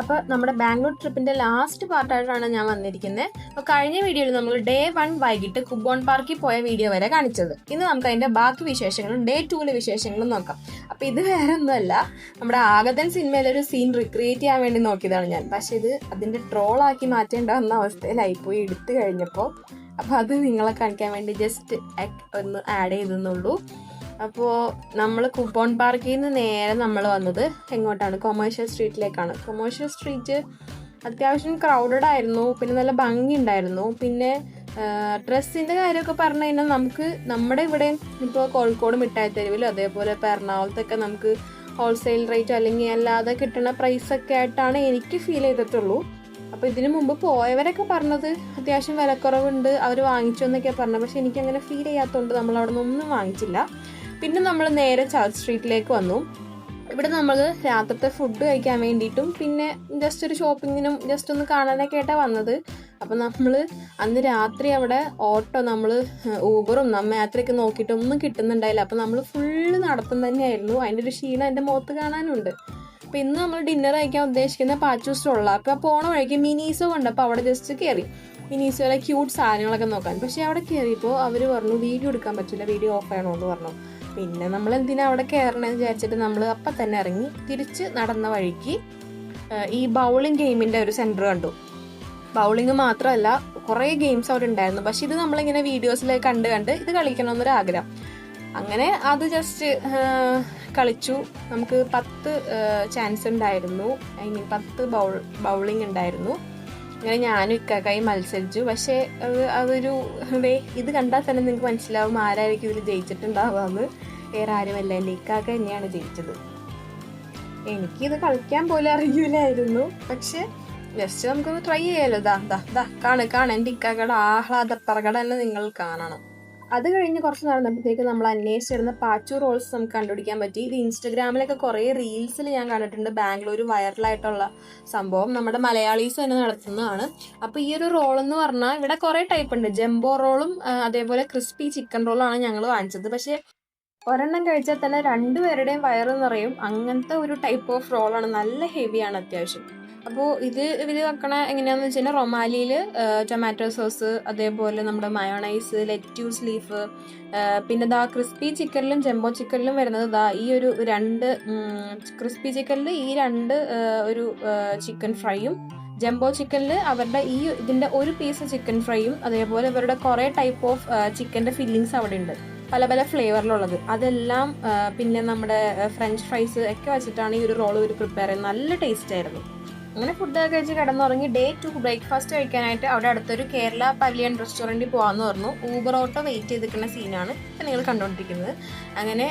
അപ്പോൾ നമ്മുടെ ബാംഗ്ലൂർ ട്രിപ്പിൻ്റെ ലാസ്റ്റ് പാർട്ടായിട്ടാണ് ഞാൻ വന്നിരിക്കുന്നത്. അപ്പോൾ കഴിഞ്ഞ വീഡിയോയിൽ നമ്മൾ ഡേ 1 വൈകിട്ട് കുബോൺ പാർക്കിൽ പോയ വീഡിയോ വരെ കാണിച്ചത്. ഇന്ന് നമുക്ക് അതിൻ്റെ ബാക്കി വിശേഷങ്ങളും ഡേ 2 വിശേഷങ്ങളും നോക്കാം. അപ്പോൾ ഇത് വേറെ ഒന്നുമല്ല, നമ്മുടെ ആഗതൻ സിനിമയിലൊരു സീൻ റിക്രിയേറ്റ് ചെയ്യാൻ വേണ്ടി നോക്കിയതാണ് ഞാൻ. പക്ഷേ ഇത് അതിൻ്റെ ട്രോളാക്കി മാറ്റേണ്ടാവുന്ന അവസ്ഥയിലായിപ്പോയി എടുത്തു കഴിഞ്ഞപ്പോൾ. അപ്പോൾ അത് നിങ്ങളെ കാണിക്കാൻ വേണ്ടി ജസ്റ്റ് ഒന്ന് ആഡ് ചെയ്തെന്നുള്ളൂ. അപ്പോൾ നമ്മൾ കുബോൺ പാർക്കിൽ നിന്ന് നേരെ നമ്മൾ വന്നത് എങ്ങോട്ടാണ്? കൊമേഴ്ഷ്യൽ സ്ട്രീറ്റിലേക്കാണ്. കൊമേഴ്ഷ്യൽ സ്ട്രീറ്റ് അത്യാവശ്യം ക്രൗഡഡ് ആയിരുന്നു, പിന്നെ നല്ല ഭംഗി ഉണ്ടായിരുന്നു. പിന്നെ ഡ്രസ്സിൻ്റെ കാര്യമൊക്കെ പറഞ്ഞു കഴിഞ്ഞാൽ നമുക്ക് നമ്മുടെ ഇവിടെ ഇപ്പോൾ കോഴിക്കോട് മിഠായി തെരുവിലും അതേപോലെ ഇപ്പോൾ എറണാകുളത്തൊക്കെ നമുക്ക് ഹോൾസെയിൽ റേറ്റ് അല്ലെങ്കിൽ അല്ലാതെ കിട്ടുന്ന പ്രൈസൊക്കെ ആയിട്ടാണ് എനിക്ക് ഫീൽ ചെയ്തിട്ടുള്ളൂ. അപ്പോൾ ഇതിനു മുമ്പ് പോയവരൊക്കെ പറഞ്ഞത് അത്യാവശ്യം വിലക്കുറവുണ്ട്, അവർ വാങ്ങിച്ചു എന്നൊക്കെയാണ് പറഞ്ഞത്. പക്ഷെ എനിക്കങ്ങനെ ഫീൽ ചെയ്യാത്തതുകൊണ്ട് നമ്മൾ അവിടെ നിന്നൊന്നും വാങ്ങിച്ചില്ല. പിന്നെ നമ്മൾ നേരെ ചർച്ച് സ്ട്രീറ്റിലേക്ക് വന്നു. ഇവിടെ നമ്മൾ രാത്രിത്തെ ഫുഡ് കഴിക്കാൻ വേണ്ടിയിട്ടും പിന്നെ ജസ്റ്റ് ഒരു ഷോപ്പിങ്ങിനും ജസ്റ്റ് ഒന്ന് കാണാനൊക്കെ ആയിട്ടാണ് വന്നത്. അപ്പോൾ നമ്മൾ അന്ന് രാത്രി അവിടെ ഓട്ടോ നമ്മൾ ഊബറും യാത്രയൊക്കെ നോക്കിയിട്ടൊന്നും കിട്ടുന്നുണ്ടായില്ല. അപ്പോൾ നമ്മൾ ഫുള്ള് നടത്തം തന്നെയായിരുന്നു. അതിൻ്റെ ഒരു ക്ഷീണം എൻ്റെ മുഖത്ത് കാണാനുണ്ട്. അപ്പോൾ ഇന്ന് നമ്മൾ ഡിന്നർ കഴിക്കാൻ ഉദ്ദേശിക്കുന്ന പാച്ചു സ്റ്റോളിലാണ്. അപ്പോൾ പോണ വഴിക്ക് മിനീസോ കണ്ടപ്പോൾ അവിടെ ജസ്റ്റ് കയറി മിനീസോയിലെ ക്യൂട്ട് സാധനങ്ങളൊക്കെ നോക്കാൻ. പക്ഷേ അവിടെ കയറിയപ്പോൾ അവർ പറഞ്ഞു വീഡിയോ എടുക്കാൻ പറ്റില്ല, വീഡിയോ ഓഫ് ചെയ്യണമെന്ന് പറഞ്ഞു. പിന്നെ നമ്മൾ എന്തിനാ അവിടെ കയറണമെന്ന് വിചാരിച്ചിട്ട് നമ്മൾ അപ്പം തന്നെ ഇറങ്ങി തിരിച്ച് നടന്ന വഴിക്ക് ഈ ബൗളിംഗ് ഗെയിമിൻ്റെ ഒരു സെൻറ്റർ കണ്ടു. ബൗളിംഗ് മാത്രമല്ല കുറേ ഗെയിംസ് അവിടെ ഉണ്ടായിരുന്നു. പക്ഷെ ഇത് നമ്മളിങ്ങനെ വീഡിയോസിലേക്ക് കണ്ട് ഇത് കളിക്കണമെന്നൊരാഗ്രഹം. അങ്ങനെ അത് ജസ്റ്റ് കളിച്ചു. നമുക്ക് 10 ചാൻസ് ഉണ്ടായിരുന്നു, 10 ബൗളിംഗ് ഉണ്ടായിരുന്നു. അങ്ങനെ ഞാനും ഇക്കാക്കായി മത്സരിച്ചു. പക്ഷേ അതൊരു ഇത് കണ്ടാൽ തന്നെ നിങ്ങൾക്ക് മനസ്സിലാവും ആരായിരിക്കും ഇതിൽ ജയിച്ചിട്ടുണ്ടാവുകയെന്ന്. വേറെ ആരുമല്ല, എൻ്റെ ഇക്കാക്ക തന്നെയാണ് ജയിച്ചത്. എനിക്കിത് കളിക്കാൻ പോലും അറിയില്ലായിരുന്നു. പക്ഷെ ജസ്റ്റ് നമുക്കൊന്ന് ട്രൈ ചെയ്യാമല്ലോ. കാണാൻ എൻ്റെ ഇക്കാക്കയുടെ ആഹ്ലാദ പ്രകടനം നിങ്ങൾ കാണണം. അത് കഴിഞ്ഞ് കുറച്ച് നടന്നപ്പോഴത്തേക്ക് നമ്മൾ അന്വേഷിച്ചിരുന്ന പാച്ചു റോൾസ് നമുക്ക് കണ്ടുപിടിക്കാൻ പറ്റി. ഇത് ഇൻസ്റ്റഗ്രാമിലൊക്കെ കുറേ റീൽസിൽ ഞാൻ കണ്ടിട്ടുണ്ട്. ബാംഗ്ലൂർ വൈറലായിട്ടുള്ള സംഭവം നമ്മുടെ മലയാളീസ് തന്നെ നടത്തുന്നതാണ്. അപ്പോൾ ഈ ഒരു റോൾ എന്ന് പറഞ്ഞാൽ ഇവിടെ കുറേ ടൈപ്പ് ഉണ്ട്. ജംബോ റോളും അതേപോലെ ക്രിസ്പി ചിക്കൻ റോളാണ് ഞങ്ങൾ വാങ്ങിച്ചത്. പക്ഷേ ഒരെണ്ണം കഴിച്ചാൽ തന്നെ 2 പേരുടെയും വയറ് നിറയും. അങ്ങനത്തെ ഒരു ടൈപ്പ് ഓഫ് റോളാണ്, നല്ല ഹെവിയാണ് അത്യാവശ്യം. അപ്പോൾ ഇവർ വെക്കണ എങ്ങനെയാണെന്ന് വെച്ച് കഴിഞ്ഞാൽ റൊമാലിയിൽ ടൊമാറ്റോ സോസ്, അതേപോലെ നമ്മുടെ മയോണൈസ്, ലെറ്റ്യൂസ് ലീഫ്, പിന്നെ ക്രിസ്പി ചിക്കനിലും ജംബോ ചിക്കനിലും വരുന്നത് ഈ ഒരു 2 ക്രിസ്പി ചിക്കനിൽ ഈ 2 ഒരു ചിക്കൻ ഫ്രൈയും, ജംബോ ചിക്കനിൽ അവരുടെ ഇതിൻ്റെ ഒരു പീസ് ചിക്കൻ ഫ്രൈയും, അതേപോലെ ഇവരുടെ കുറേ ടൈപ്പ് ഓഫ് ചിക്കൻ്റെ ഫില്ലിങ്സ് അവിടെ ഉണ്ട്, പല പല ഫ്ലേവറിലുള്ളത്. അതെല്ലാം പിന്നെ നമ്മുടെ ഫ്രഞ്ച് ഫ്രൈസ് ഒക്കെ വെച്ചിട്ടാണ് ഈ ഒരു റോൾ ഇവർ പ്രിപ്പയർ ചെയ്യുന്നത്. നല്ല ടേസ്റ്റ് ആയിരുന്നു. അങ്ങനെ ഫുഡൊക്കെ കഴിച്ച് കിടന്നുറങ്ങി. ഡേ 2 ബ്രേക്ക്ഫാസ്റ്റ് കഴിക്കാനായിട്ട് അവിടെ അടുത്തൊരു കേരള പവലിയൻ റെസ്റ്റോറൻറ്റിൽ പോകാമെന്ന് പറഞ്ഞു. ഊബർ ഓട്ടോ വെയിറ്റ് ചെയ്തിരിക്കുന്ന സീനാണ് ഇപ്പം നിങ്ങൾ കണ്ടുകൊണ്ടിരിക്കുന്നത്. അങ്ങനെ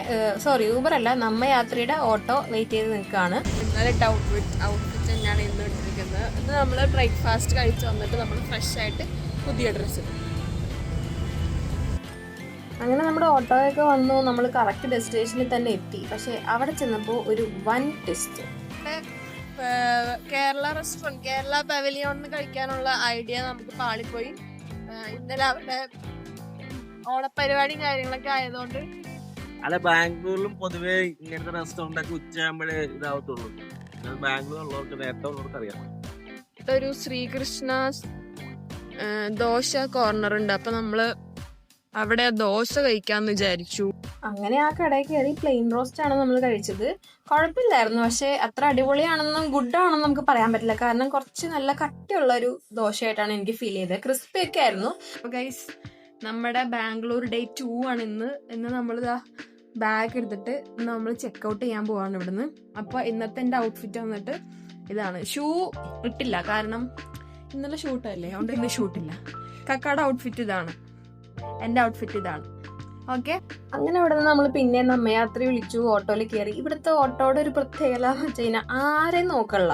ഊബർ അല്ല, നമ്മ യാത്രയുടെ ഓട്ടോ വെയിറ്റ് ചെയ്ത് നിൽക്കുകയാണ്. ഇന്നലെ ഔട്ട്ഫിറ്റ് തന്നെയാണ് ഇന്ന് ഇട്ടിരിക്കുന്നത്. ഇത് നമ്മൾ ബ്രേക്ക്ഫാസ്റ്റ് കഴിച്ച് വന്നിട്ട് നമ്മൾ ഫ്രഷ് ആയിട്ട് പുതിയ ഡ്രസ്സ്. അങ്ങനെ നമ്മുടെ ഓട്ടോയൊക്കെ വന്നു. നമ്മൾ കറക്റ്റ് ഡെസ്റ്റിനേഷനിൽ തന്നെ എത്തി. പക്ഷേ അവിടെ ചെന്നപ്പോൾ ഒരു വൻ ടെസ്റ്റ്. കേരള റെസ്റ്റോറൻറ്റ്, കേരള പവലിയോണിന് കഴിക്കാനുള്ള ഐഡിയ നമുക്ക് പാളിപ്പോയി. ഇന്നലെ അവിടെ ഓണപ്പരിപാടിയും കാര്യങ്ങളൊക്കെ ആയതുകൊണ്ട്. അല്ല, ബാംഗ്ലൂരിലും പൊതുവെ ഇങ്ങനത്തെ റെസ്റ്റോറൻ്റ് ഒക്കെ ഉച്ചയാകുമ്പോഴേ ഇതാവത്തുള്ളൂ. ബാംഗ്ലൂർ ഉള്ളവർക്ക് നേരത്തെ ഉള്ളവർക്ക് അറിയാം. ഒരു ശ്രീകൃഷ്ണ ദോശ കോർണർ ഉണ്ട്. അപ്പം നമ്മൾ അവിടെ ദോശ കഴിക്കാമെന്ന് വിചാരിച്ചു. അങ്ങനെ ആ കടയിൽ കയറി പ്ലെയിൻ റോസ്റ്റ് ആണ് നമ്മൾ കഴിച്ചത്. കുഴപ്പമില്ലായിരുന്നു, പക്ഷേ അത്ര അടിപൊളിയാണെന്നും ഗുഡാണെന്നും നമുക്ക് പറയാൻ പറ്റില്ല. കാരണം കുറച്ച് നല്ല കട്ടിയുള്ള ഒരു ദോശയായിട്ടാണ് എനിക്ക് ഫീൽ ചെയ്തത്. ക്രിസ്പി ഒക്കെ ആയിരുന്നു. അപ്പോൾ ഗൈസ്, നമ്മുടെ ബാംഗ്ലൂർ ഡേ 2 ആണ് ഇന്ന് നമ്മൾ ബാഗ് എടുത്തിട്ട് നമ്മൾ ചെക്കൗട്ട് ചെയ്യാൻ പോവാണ് ഇവിടുന്ന്. അപ്പോൾ ഇന്നത്തെ എൻ്റെ ഔട്ട്ഫിറ്റ് വന്നിട്ട് ഇതാണ്. ഷൂ ഇട്ടില്ല, കാരണം ഇന്നലെ ഷൂട്ടല്ലേ, അതുകൊണ്ട് ഇന്ന് ഷൂട്ടില്ല. കക്കാടെ ഔട്ട്ഫിറ്റ് ഇതാണ്, എൻ്റെ ഔട്ട്ഫിറ്റ് ഇതാണ്. ഓക്കെ, അങ്ങനെ അവിടെ നിന്ന് നമ്മൾ പിന്നെ നമ്മയാത്രി വിളിച്ചു, ഓട്ടോയിൽ കയറി. ഇവിടുത്തെ ഓട്ടോയുടെ ഒരു പ്രത്യേകത എന്ന് വെച്ച് കഴിഞ്ഞാൽ ആരെയും നോക്കല്ല.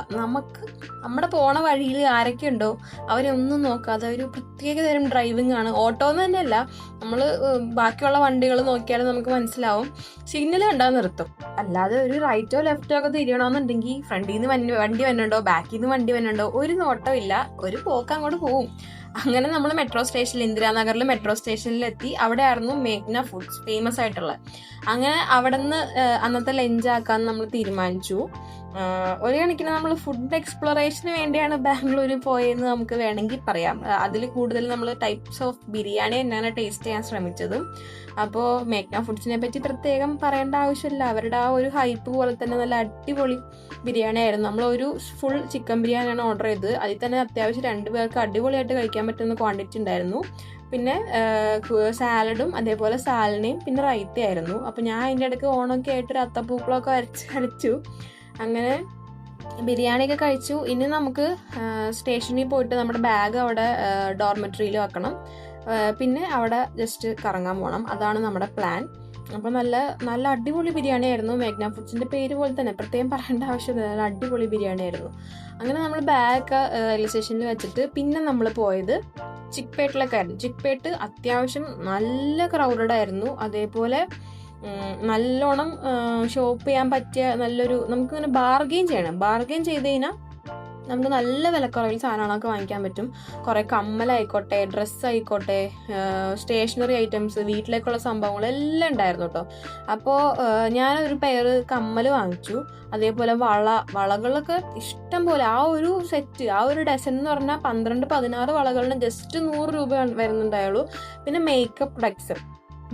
നമ്മുടെ പോണ വഴിയിൽ ആരൊക്കെ ഉണ്ടോ അവരെ ഒന്നും നോക്കാതെ ഒരു പ്രത്യേക തരം ഡ്രൈവിംഗ് ആണ്. ഓട്ടോ എന്ന് തന്നെയല്ല, നമ്മൾ ബാക്കിയുള്ള വണ്ടികൾ നോക്കിയാലും നമുക്ക് മനസ്സിലാവും. സിഗ്നൽ കണ്ടാൽ നിർത്തും. അല്ലാതെ ഒരു റൈറ്റോ ലെഫ്റ്റോ ഒക്കെ തിരിയണമെന്നുണ്ടെങ്കിൽ ഫ്രണ്ടിൽ നിന്ന് വണ്ടി വന്നുണ്ടോ ബാക്കിൽ നിന്ന് വണ്ടി വന്നുണ്ടോ ഒരു നോട്ടം ഇല്ല, ഒരു പോക്ക് അങ്ങോട്ട് പോവും. അങ്ങനെ നമ്മൾ മെട്രോ സ്റ്റേഷനിൽ, ഇന്ദിരാനഗറിൽ മെട്രോ സ്റ്റേഷനിലെത്തി. അവിടെ ആയിരുന്നു മേഘ്ന ഫുഡ്സ് ഫേമസ് ആയിട്ടുള്ളത്. അങ്ങനെ അവിടെ നിന്ന് അന്നത്തെ ലഞ്ച് ആക്കാന്ന് നമ്മൾ തീരുമാനിച്ചു. ഒരു കണക്കിന് നമ്മൾ ഫുഡ് എക്സ്പ്ലോറേഷന് വേണ്ടിയാണ് ബാംഗ്ലൂർ പോയെന്ന് നമുക്ക് വേണമെങ്കിൽ പറയാം. അതിൽ കൂടുതൽ നമ്മൾ ടൈപ്സ് ഓഫ് ബിരിയാണി തന്നെയാണ് ടേസ്റ്റ് ചെയ്യാൻ ശ്രമിച്ചത്. അപ്പോൾ മേഘ്ന ഫുഡ്സിനെ പറ്റി പ്രത്യേകം പറയേണ്ട ആവശ്യമില്ല. അവരുടെ ആ ഒരു ഹൈപ്പ് പോലെ തന്നെ നല്ല അടിപൊളി ബിരിയാണി ആയിരുന്നു. നമ്മൾ ഒരു ഫുൾ ചിക്കൻ ബിരിയാണിയാണ് ഓർഡർ ചെയ്തത്. അതിൽ തന്നെ അത്യാവശ്യം 2 പേർക്ക് അടിപൊളിയായിട്ട് കഴിക്കാൻ പറ്റുന്ന ക്വാണ്ടിറ്റി ഉണ്ടായിരുന്നു. പിന്നെ സാലഡും അതേപോലെ സാലനയും പിന്നെ റൈത്തയായിരുന്നു. അപ്പോൾ ഞാൻ അതിൻ്റെ ഇടയ്ക്ക് ഓണമൊക്കെ ആയിട്ട് ഒരു അത്തപ്പൂക്കളമൊക്കെ കളിച്ചു. അങ്ങനെ ബിരിയാണിയൊക്കെ കഴിച്ചു. ഇനി നമുക്ക് സ്റ്റേഷനിൽ പോയിട്ട് നമ്മുടെ ബാഗ് അവിടെ ഡോർമെട്രിയിൽ വെക്കണം. പിന്നെ അവിടെ ജസ്റ്റ് കറങ്ങാൻ പോകണം. അതാണ് നമ്മുടെ പ്ലാൻ. അപ്പോൾ നല്ല നല്ല അടിപൊളി ബിരിയാണി ആയിരുന്നു. മേഘ്ന ഫുഡ്സിൻ്റെ പേര് പോലെ തന്നെ പ്രത്യേകം പറയേണ്ട ആവശ്യമില്ല, നല്ല അടിപൊളി ബിരിയാണി ആയിരുന്നു. അങ്ങനെ നമ്മൾ ബാഗൊക്കെ റെയിൽവേ സ്റ്റേഷനിൽ വെച്ചിട്ട് പിന്നെ നമ്മൾ പോയത് ചിക്പേട്ടിലേക്കായിരുന്നു. ചിക്പേട്ട് അത്യാവശ്യം നല്ല ക്രൗഡഡ് ആയിരുന്നു. അതേപോലെ നല്ലോണം ഷോപ്പ് ചെയ്യാൻ പറ്റിയ നല്ലൊരു, നമുക്കിങ്ങനെ ബാർഗെയിൻ ചെയ്യണം. ബാർഗെയിൻ ചെയ്ത് കഴിഞ്ഞാൽ നമുക്ക് നല്ല വിലക്കുറവിൽ സാധനങ്ങളൊക്കെ വാങ്ങിക്കാൻ പറ്റും. കുറേ കമ്മലായിക്കോട്ടെ, ഡ്രസ്സായിക്കോട്ടെ, സ്റ്റേഷനറി ഐറ്റംസ്, വീട്ടിലേക്കുള്ള സംഭവങ്ങളെല്ലാം ഉണ്ടായിരുന്നു കേട്ടോ. അപ്പോൾ ഞാനൊരു പെയർ കമ്മൽ വാങ്ങിച്ചു. അതേപോലെ വളകളൊക്കെ ഇഷ്ടം പോലെ. ആ ഒരു സെറ്റ്, ആ ഒരു ഡസൻ എന്ന് പറഞ്ഞാൽ 12-16 വളകളിന് ജസ്റ്റ് 100 രൂപ വരുന്നുണ്ടായുള്ളൂ. പിന്നെ മേക്കപ്പ് പ്രൊഡക്ട്സ്,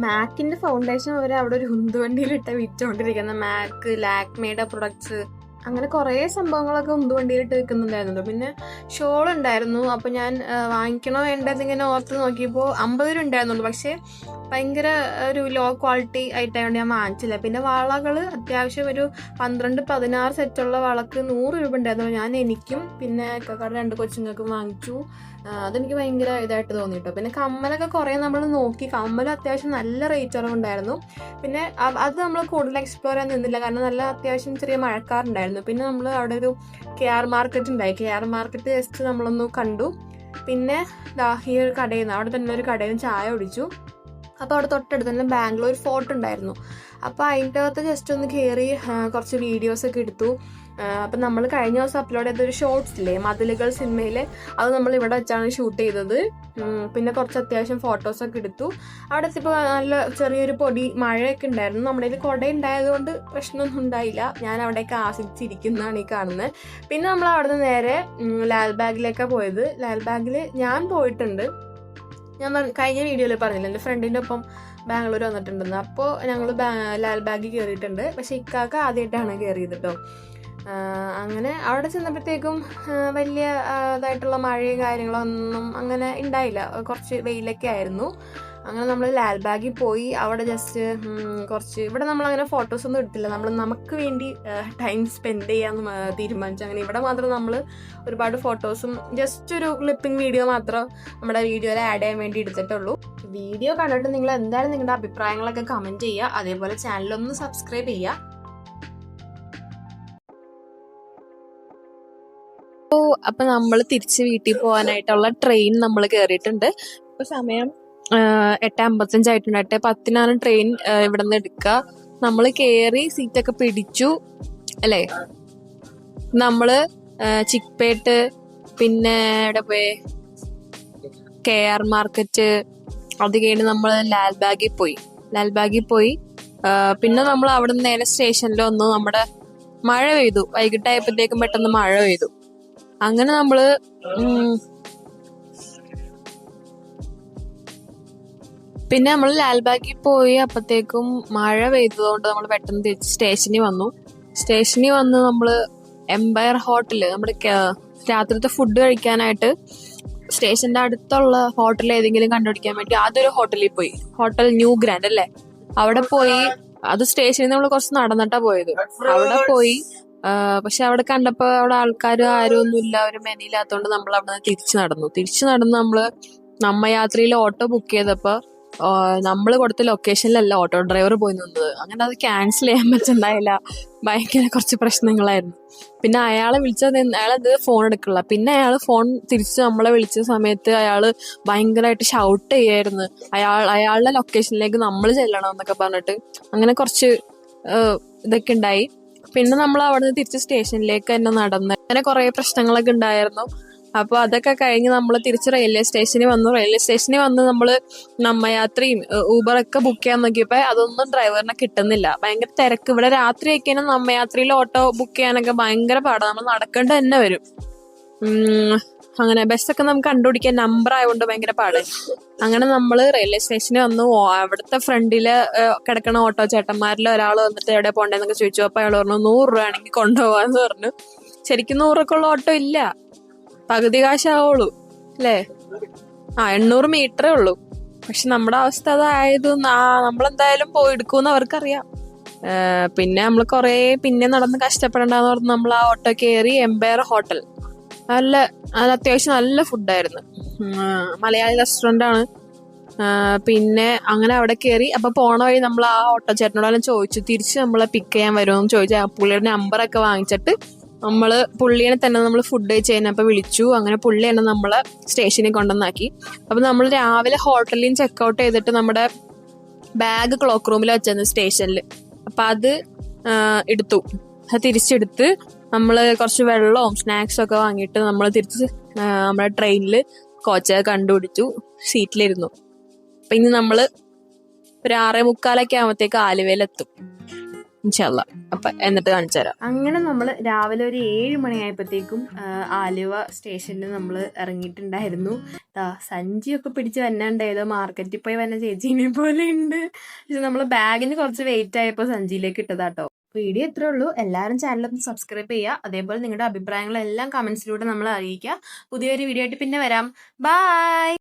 മാക്കിൻ്റെ ഫൗണ്ടേഷൻ അവർ അവിടെ ഒരു ഉന്തുവണ്ടിയിലിട്ട് വിറ്റുകൊണ്ടിരിക്കുന്ന മാക്ക്, ലാക്മേയുടെ പ്രൊഡക്ട്സ്, അങ്ങനെ കുറേ സംഭവങ്ങളൊക്കെ ഉന്തുവണ്ടിയിലിട്ട് വിൽക്കുന്നുണ്ടായിരുന്നു. പിന്നെ ഷോൾ ഉണ്ടായിരുന്നു. അപ്പോൾ ഞാൻ വാങ്ങിക്കണോ വേണ്ടതിങ്ങനെ ഓർത്ത് നോക്കിയപ്പോൾ 50 രൂപ ഉണ്ടായിരുന്നുള്ളൂ. പക്ഷേ ഭയങ്കര ഒരു ലോ ക്വാളിറ്റി ആയിട്ടായതുകൊണ്ട് ഞാൻ വാങ്ങിച്ചില്ല. പിന്നെ വളകൾ അത്യാവശ്യം ഒരു 12-16 സെറ്റുള്ള വളക്ക് 100 രൂപ ഉണ്ടായിരുന്നു. ഞാൻ എനിക്കും പിന്നെ 2 കൊച്ചുങ്ങൾക്കും വാങ്ങിച്ചു. അതെനിക്ക് ഭയങ്കര ഇതായിട്ട് തോന്നി കേട്ടോ. പിന്നെ കമ്മലൊക്കെ കുറേ നമ്മൾ നോക്കി. കമ്മൽ അത്യാവശ്യം നല്ല റേറ്റ് കുറവുണ്ടായിരുന്നു. പിന്നെ അത് നമ്മൾ കൂടുതൽ എക്സ്പ്ലോർ ചെയ്യാൻ നിന്നില്ല, കാരണം നല്ല അത്യാവശ്യം ചെറിയ മഴക്കാറുണ്ടായിരുന്നു. പിന്നെ നമ്മൾ അവിടെ ഒരു KR മാർക്കറ്റ് ഉണ്ടായി. KR മാർക്കറ്റ് ജസ്റ്റ് നമ്മളൊന്ന് കണ്ടു. പിന്നെ ഈ ഒരു കടയിൽ നിന്ന്, അവിടെ തന്നെ ഒരു കടയിൽ നിന്ന് ചായ കുടിച്ചു. അപ്പോൾ അവിടെ തൊട്ടടുത്ത് തന്നെ ബാംഗ്ലൂർ ഫോർട്ട് ഉണ്ടായിരുന്നു. അപ്പോൾ അതിൻ്റെ അകത്ത് ജസ്റ്റ് ഒന്ന് കയറി കുറച്ച് വീഡിയോസൊക്കെ എടുത്തു. അപ്പം നമ്മൾ കഴിഞ്ഞ ദിവസം അപ്ലോഡ് ചെയ്തൊരു ഷോർട്സ് ഇല്ലേ, മതിലുകൾ സിനിമയിൽ, അത് നമ്മൾ ഇവിടെ വെച്ചാണ് ഷൂട്ട് ചെയ്തത്. പിന്നെ കുറച്ച് അത്യാവശ്യം ഫോട്ടോസൊക്കെ എടുത്തു. അവിടെ എത്തിയപ്പോൾ നല്ല ചെറിയൊരു പൊടി മഴയൊക്കെ ഉണ്ടായിരുന്നു. നമ്മുടെ കയ്യിൽ കുട ഉണ്ടായതുകൊണ്ട് പ്രശ്നമൊന്നും ഉണ്ടായില്ല. ഞാൻ അവിടെയൊക്കെ ആസ്വദിച്ചിരിക്കുന്നതാണ് ഈ കാണുന്നത്. പിന്നെ നമ്മൾ അവിടെ നിന്ന് നേരെ ലാൽബാഗിലേക്കാണ് പോയത്. ലാൽബാഗിൽ ഞാൻ പോയിട്ടുണ്ട്. ഞാൻ കഴിഞ്ഞ വീഡിയോയിൽ പറഞ്ഞില്ല, എൻ്റെ ഫ്രണ്ടിൻ്റെ ഒപ്പം ബാംഗ്ലൂർ വന്നിട്ടുണ്ടെന്ന്. അപ്പോൾ ഞങ്ങൾ ലാൽബാഗിൽ കയറിയിട്ടുണ്ട്. പക്ഷേ ഇക്കാക്ക ആദ്യമായിട്ടാണ് കയറിയത് കേട്ടോ. അങ്ങനെ അവിടെ ചെന്നപ്പോഴത്തേക്കും വലിയ ഇതായിട്ടുള്ള മഴയും കാര്യങ്ങളൊന്നും അങ്ങനെ ഉണ്ടായില്ല. കുറച്ച് വെയിലൊക്കെ ആയിരുന്നു. അങ്ങനെ നമ്മൾ ലാൽബാഗിൽ പോയി. അവിടെ ജസ്റ്റ് കുറച്ച്, ഇവിടെ നമ്മളങ്ങനെ ഫോട്ടോസൊന്നും എടുത്തില്ല. നമുക്ക് വേണ്ടി ടൈം സ്പെൻഡ് ചെയ്യാമെന്ന് തീരുമാനിച്ചു. അങ്ങനെ ഇവിടെ മാത്രം നമ്മൾ ഒരുപാട് ഫോട്ടോസും ജസ്റ്റ് ഒരു ക്ലിപ്പിംഗ് വീഡിയോ മാത്രം നമ്മുടെ വീഡിയോയിൽ ആഡ് ചെയ്യാൻ വേണ്ടി എടുത്തിട്ടുള്ളൂ. വീഡിയോ കണ്ടിട്ട് നിങ്ങൾ എന്തായാലും നിങ്ങളുടെ അഭിപ്രായങ്ങളൊക്കെ കമൻറ്റ് ചെയ്യുക. അതേപോലെ ചാനലൊന്ന് സബ്സ്ക്രൈബ് ചെയ്യുക. അപ്പൊ നമ്മൾ തിരിച്ച് വീട്ടിൽ പോകാനായിട്ടുള്ള ട്രെയിൻ നമ്മൾ കയറിയിട്ടുണ്ട്. ഇപ്പൊ സമയം 8:55 ആയിട്ടുണ്ട്. 8:10 ട്രെയിൻ ഇവിടെ നിന്ന് എടുക്കുക. നമ്മൾ കയറി സീറ്റൊക്കെ പിടിച്ചു അല്ലേ. നമ്മള് ചിക്പേട്ട്, പിന്നെ ഇവിടെ പോയി KR മാർക്കറ്റ്, അത് കഴിഞ്ഞ് നമ്മൾ ലാൽബാഗിൽ പോയി. പിന്നെ നമ്മൾ അവിടെ നിന്ന് നേരെ സ്റ്റേഷനിൽ വന്നു. നമ്മുടെ മഴ പെയ്തു. വൈകിട്ടായപ്പോഴത്തേക്കും പെട്ടെന്ന് മഴ പെയ്തു. അങ്ങനെ നമ്മള് പിന്നെ നമ്മൾ ലാൽബാഗിൽ പോയി. അപ്പത്തേക്കും മഴ പെയ്തതുകൊണ്ട് നമ്മൾ പെട്ടെന്ന് തിരിച്ച് സ്റ്റേഷനിൽ വന്ന് നമ്മള് എംപയർ ഹോട്ടല്, നമ്മുടെ രാത്രിത്തെ ഫുഡ് കഴിക്കാനായിട്ട് സ്റ്റേഷന്റെ അടുത്തുള്ള ഹോട്ടൽ ഏതെങ്കിലും കണ്ടുപിടിക്കാൻ വേണ്ടി ആദ്യൊരു ഹോട്ടലിൽ പോയി. ഹോട്ടൽ ന്യൂ ഗ്രാൻഡ് അല്ലേ, അവിടെ പോയി. അത് സ്റ്റേഷനിൽ നമ്മൾ കുറച്ച് നടന്നിട്ടാ പോയത്. അവിടെ പോയി. പക്ഷെ അവിടെ കണ്ടപ്പോ അവിടെ ആൾക്കാർ ആരും ഒന്നുമില്ല, ഒരു മെനയില്ലാത്തോണ്ട് നമ്മൾ അവിടെ നിന്ന് തിരിച്ചു നടന്നു. നമ്മ യാത്രയിൽ ഓട്ടോ ബുക്ക് ചെയ്തപ്പോ നമ്മൾ കൊടുത്ത ലൊക്കേഷനിലല്ല ഓട്ടോ ഡ്രൈവർ പോയി നിന്നത്. അങ്ങനെ അത് ക്യാൻസൽ ചെയ്യാൻ പറ്റുന്നുണ്ടായില്ല. ഭയങ്കര കുറച്ച് പ്രശ്നങ്ങളായിരുന്നു. പിന്നെ അയാളെന്ത് ഫോൺ എടുക്കില്ല. പിന്നെ ഫോൺ തിരിച്ച് നമ്മളെ വിളിച്ച സമയത്ത് അയാള് ഭയങ്കരമായിട്ട് ഷൗട്ട് ചെയ്യായിരുന്നു. അയാളുടെ ലൊക്കേഷനിലേക്ക് നമ്മൾ ചെല്ലണം എന്നൊക്കെ പറഞ്ഞിട്ട് അങ്ങനെ കുറച്ച് ഇതൊക്കെ ഉണ്ടായി. പിന്നെ നമ്മൾ അവിടെ നിന്ന് തിരിച്ച് സ്റ്റേഷനിലേക്ക് തന്നെ നടന്ന് അങ്ങനെ കുറെ പ്രശ്നങ്ങളൊക്കെ ഉണ്ടായിരുന്നു. അപ്പോൾ അതൊക്കെ കഴിഞ്ഞ് നമ്മൾ തിരിച്ച് റെയിൽവേ സ്റ്റേഷനിൽ വന്നു. റെയിൽവേ സ്റ്റേഷനിൽ വന്ന് നമ്മൾ നമ്മയാത്രയും ഊബറൊക്കെ ബുക്ക് ചെയ്യാൻ നോക്കിയപ്പോൾ അതൊന്നും ഡ്രൈവറിനെ കിട്ടുന്നില്ല. ഭയങ്കര തിരക്ക്. ഇവിടെ രാത്രി ഒക്കെയാണ് നമ്മയാത്രയിൽ ഓട്ടോ ബുക്ക് ചെയ്യാനൊക്കെ ഭയങ്കര പാടാണ്. നമ്മൾ നടക്കേണ്ട തന്നെ വരും. അങ്ങനെ ബസ്സൊക്കെ നമുക്ക് കണ്ടുപിടിക്കാൻ നമ്പർ ആയതുകൊണ്ട് ഭയങ്കര പാടായി. അങ്ങനെ നമ്മൾ റെയിൽവേ സ്റ്റേഷനിൽ വന്നു. അവിടുത്തെ ഫ്രണ്ടില് കിടക്കണ ഓട്ടോ ചേട്ടന്മാരിൽ ഒരാൾ വന്നിട്ട് എവിടെ പോകണ്ടേന്നൊക്കെ ചോദിച്ചു. അപ്പോൾ അയാൾ പറഞ്ഞു 100 രൂപ ആണെങ്കിൽ കൊണ്ടുപോകാന്ന് പറഞ്ഞു. ശരിക്കും 100 രൂപക്കുള്ള ഓട്ടോ ഇല്ല, പകുതി കാശാവുള്ളൂ അല്ലേ? 800 മീറ്ററേ ഉള്ളൂ. പക്ഷെ നമ്മുടെ അവസ്ഥ അതായത് നമ്മളെന്തായാലും പോയി എടുക്കുമെന്ന് അവർക്കറിയാം. പിന്നെ നമ്മൾ കുറേ പിന്നെ നടന്ന് കഷ്ടപ്പെടണ്ടെന്ന് പറഞ്ഞ് നമ്മൾ ആ ഓട്ടോ കയറി. എംപയർ ഹോട്ടൽ, നല്ല അത്യാവശ്യം നല്ല ഫുഡായിരുന്നു. മലയാളി റെസ്റ്റോറൻ്റ് ആണ്. പിന്നെ അങ്ങനെ അവിടെ കയറി. അപ്പോൾ പോണ വഴി നമ്മൾ ആ ഓട്ടോ ചേട്ടനോടെല്ലാം ചോദിച്ചു തിരിച്ച് നമ്മളെ പിക്ക് ചെയ്യാൻ വരുമെന്ന് ചോദിച്ചു. പുള്ളിയുടെ നമ്പറൊക്കെ വാങ്ങിച്ചിട്ട് പുള്ളിയെ തന്നെ നമ്മൾ ഫുഡ് കഴിച്ച് കഴിഞ്ഞപ്പോൾ വിളിച്ചു. അങ്ങനെ പുള്ളി തന്നെ നമ്മളെ സ്റ്റേഷനിൽ കൊണ്ടുവന്നാക്കി. അപ്പം നമ്മൾ രാവിലെ ഹോട്ടലിൽ നിന്ന് ചെക്കൗട്ട് ചെയ്തിട്ട് നമ്മുടെ ബാഗ് ക്ലോക്ക് റൂമിൽ വെച്ചിരുന്നു സ്റ്റേഷനിൽ. അപ്പം അത് എടുത്തു. അത് തിരിച്ചെടുത്ത് നമ്മൾ കുറച്ച് വെള്ളവും സ്നാക്സും ഒക്കെ വാങ്ങിയിട്ട് നമ്മൾ തിരിച്ച് നമ്മുടെ ട്രെയിനിൽ കോച്ചൊക്കെ കണ്ടുപിടിച്ചു, സീറ്റിലിരുന്നു. അപ്പം ഇനി നമ്മൾ ഒരു 6:45 ആകുമ്പോഴത്തേക്ക് ആലുവയിലെത്തും ഇൻഷാല്ലാ. അപ്പം എന്നിട്ട് കാണിച്ചു തരാം. അങ്ങനെ നമ്മൾ രാവിലെ ഒരു 7 മണിയായപ്പോഴത്തേക്കും ആലുവ സ്റ്റേഷനിൽ നമ്മൾ ഇറങ്ങിയിട്ടുണ്ടായിരുന്നു. സഞ്ചിയൊക്കെ പിടിച്ച് വന്നാണ്ടായതോ മാർക്കറ്റിൽ പോയി വന്ന ചേച്ചീനെ പോലെ ഉണ്ട്. പക്ഷെ നമ്മൾ ബാഗിന് കുറച്ച് വെയിറ്റ് ആയപ്പോൾ സഞ്ചിയിലേക്ക് ഇട്ടതാട്ടോ. വീഡിയോ ഇത്രേ ഉള്ളൂ. എല്ലാവരും ചാനലൊന്ന് സബ്സ്ക്രൈബ് ചെയ്യുക. അതേപോലെ നിങ്ങളുടെ അഭിപ്രായങ്ങളെല്ലാം കമൻസിലൂടെ നമ്മളെ അറിയിക്കുക. പുതിയൊരു വീഡിയോ ആയിട്ട് പിന്നെ വരാം. ബൈ.